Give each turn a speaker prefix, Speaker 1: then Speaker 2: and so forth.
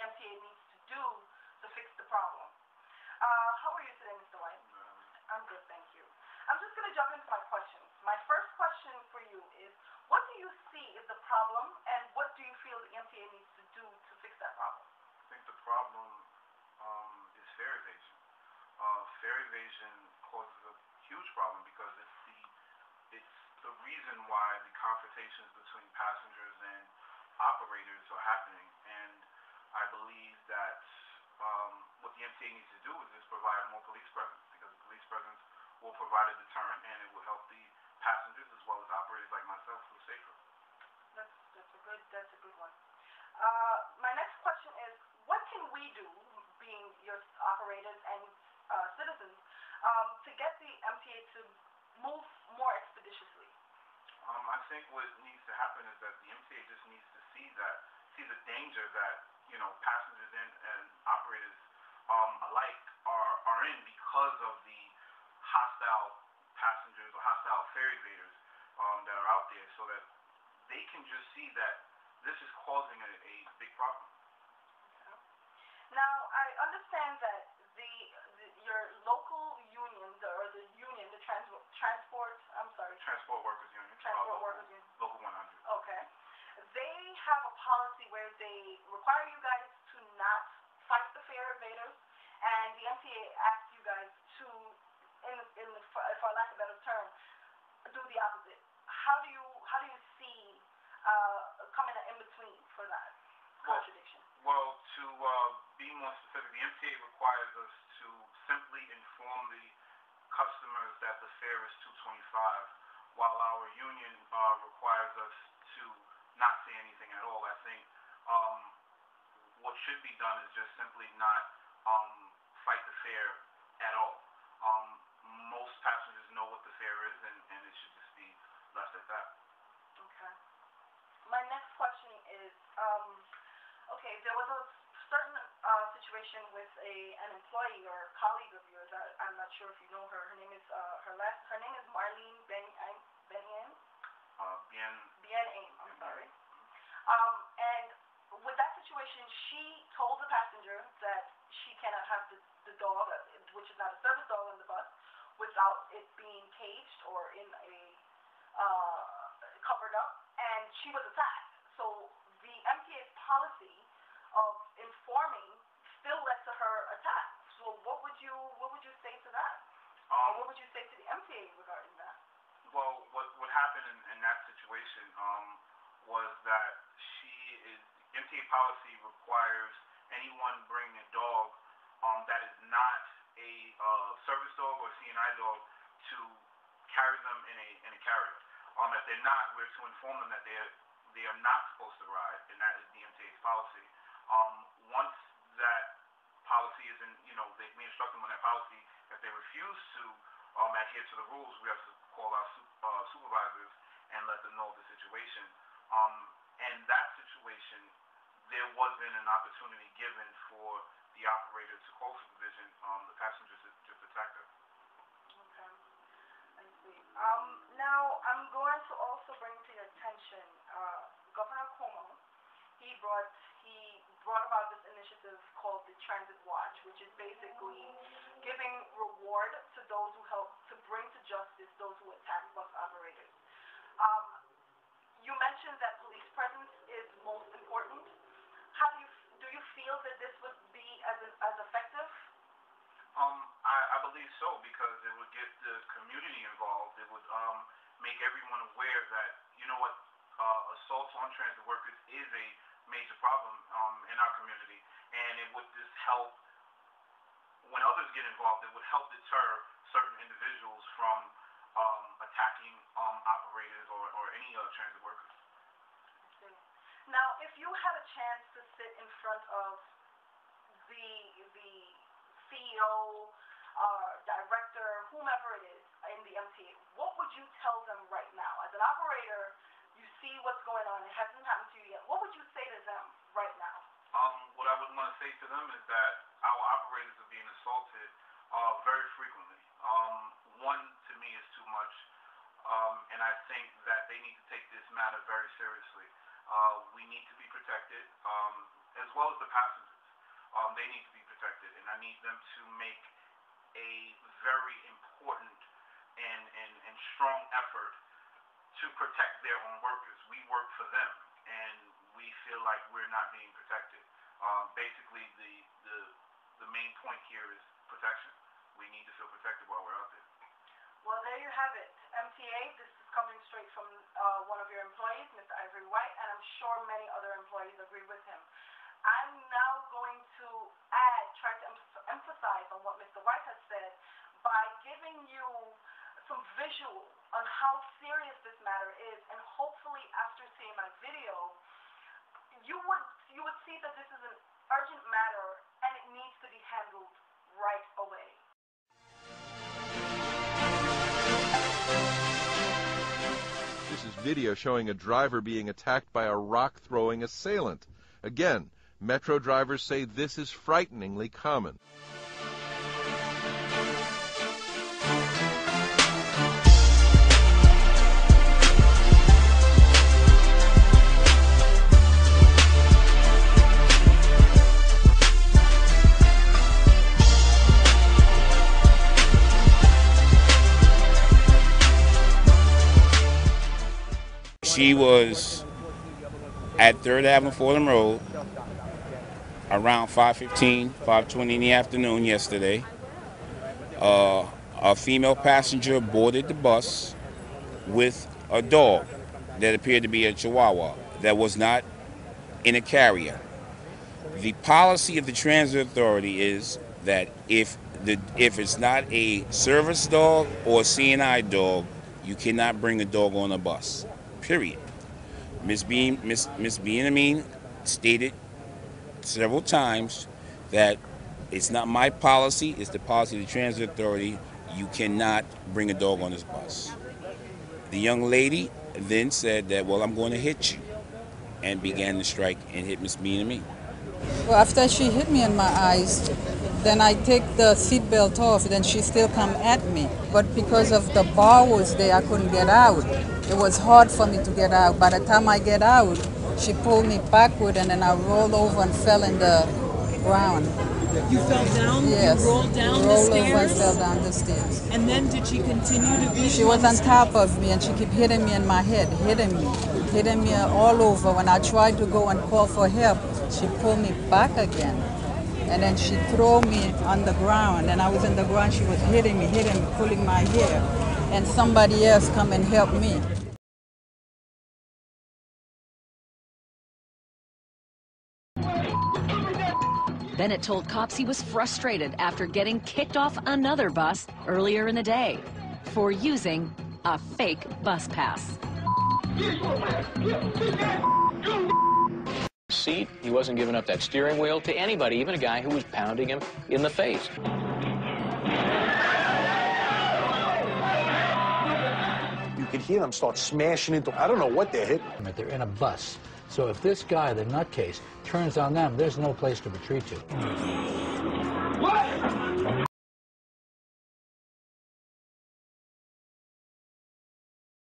Speaker 1: MTA needs to do to fix the problem. How are you today, Mr. White? I'm good, thank you. I'm just going to jump into my questions. My first question for you is, what do you see is the problem, and what do you feel the MTA needs to do to fix that problem?
Speaker 2: I think the problem is fare evasion. Fare evasion causes a huge problem because it's the reason why the confrontations between passengers and operators are happening. And I believe that what the MTA needs to do is just provide more police presence, because the police presence will provide a deterrent and it will help the passengers as well as operators like myself feel safer.
Speaker 1: That's a good one. My next question is, what can we do, being your operators and citizens, to get the MTA to move more expeditiously?
Speaker 2: I think what needs to happen is that the MTA just needs to see the danger that passengers and operators alike are in because of the hostile passengers or hostile fare evaders that are out there, so that they can just see that this is causing a big problem.
Speaker 1: Okay. Now, I understand that your local union, or the union, the Transport
Speaker 2: Workers Union. Local 100.
Speaker 1: Okay. They have a policy where they require you guys to not fight the fare evaders, and the MTA asks you guys to, for lack of a better term, do the opposite. How do you see coming in between for that contradiction?
Speaker 2: Well, to be more specific, the MTA requires us to simply inform the customers that the fare is $2.25, while our union requires us to not say anything at all. I think what should be done is just simply not fight the fare at all. Most passengers know what the fare is, and it should just be left at that.
Speaker 1: Okay. My next question is, okay, there was a certain situation with an employee or colleague of yours. I'm not sure if you know her. Her name is Marlene Bien-Aim. I'm sorry. And with that situation, she told the passenger that she cannot have the dog, which is not a service dog, on the bus without it being caged or in a covered up, and she was attacked. So the MTA's policy of informing still led to her attack. So what would you say to that? What would you say to the MTA regarding that?
Speaker 2: Well, what happened in that situation was that MTA policy requires anyone bringing a dog that is not a service dog or CNI dog to carry them in a carrier. If they're not, we're to inform them that they are not supposed to ride, and that is the MTA's policy. Once that policy is we instruct them on that policy. If they refuse to adhere to the rules, we have to call our supervisors and let them know the situation. And that situation, there wasn't an opportunity given for the operator to call supervision. The passengers just attacked her.
Speaker 1: Okay, I see. Now, I'm going to also bring to your attention Governor Cuomo. He brought about this initiative called the Transit Watch, which is basically giving reward to those who help to bring to justice those who attack bus operators. You mentioned that police presence is most important. Do you feel that this would be as effective?
Speaker 2: I believe so, because it would get the community involved. It would make everyone aware that, assaults on transit workers is a major problem in our community, and it would just help. When others get involved, it would help deter certain individuals from attacking operators or any transit workers.
Speaker 1: Now, if you had a chance to sit in front of the CEO, director, whomever it is in the MTA, what would you tell them right now? As an operator, you see what's going on. It hasn't happened to you yet. What would you say to them right now?
Speaker 2: What I would want to say to them is that our operators are being assaulted very frequently. One, to me, is too much, and I think that they need to take this matter very seriously. We need to be protected, as well as the passengers. They need to be protected, and I need them to make a very important and strong effort to protect their own workers. We work for them, and we feel like we're not being protected. Basically, the main point here is protection. We need to feel protected while we're out there.
Speaker 1: Well, there you have it. MTA, this is coming straight from one of your employees, Mr. Ivory White, and I'm sure many other employees agree with him. I'm now going to try to emphasize on what Mr. White has said by giving you some visual on how serious this matter is, and hopefully after seeing my video, you would see that this is an urgent matter and it needs to be handled right away.
Speaker 3: This is video showing a driver being attacked by a rock-throwing assailant. Again, Metro drivers say this is frighteningly common.
Speaker 4: She was at 3rd Avenue Fordham Road around 5:15, 5:20 in the afternoon yesterday. A female passenger boarded the bus with a dog that appeared to be a Chihuahua that was not in a carrier. The policy of the Transit Authority is that if it's not a service dog or a CNI dog, you cannot bring a dog on a bus. Period. Miss Bien-Amin stated several times that it's not my policy, it's the policy of the Transit Authority. You cannot bring a dog on this bus. The young lady then said that, well, I'm going to hit you, and began to strike and hit Miss Bien-Amin.
Speaker 5: Well, after she hit me in my eyes, then I take the seatbelt off, then she still come at me. But because of the bar was there, I couldn't get out. It was hard for me to get out. By the time I get out, she pulled me backward, and then I rolled over and fell in the ground.
Speaker 6: You fell down?
Speaker 5: Yes.
Speaker 6: You rolled down the
Speaker 5: rolled
Speaker 6: stairs?
Speaker 5: over and fell down the stairs.
Speaker 6: And then did she continue to beat
Speaker 5: She
Speaker 6: you
Speaker 5: was
Speaker 6: the
Speaker 5: on
Speaker 6: street?
Speaker 5: top of me, and she kept hitting me in my head, hitting me all over. When I tried to go and call for help, she pulled me back again. And then she threw me on the ground, and I was in the ground. She was hitting me, pulling my hair. And somebody else come and help me.
Speaker 7: Bennett told cops he was frustrated after getting kicked off another bus earlier in the day for using a fake bus pass.
Speaker 8: Seat. He wasn't giving up that steering wheel to anybody, even a guy who was pounding him in the face.
Speaker 9: You could hear them start smashing into, I don't know what they're hitting.
Speaker 10: They're in a bus. So if this guy, the nutcase, turns on them, there's no place to retreat to.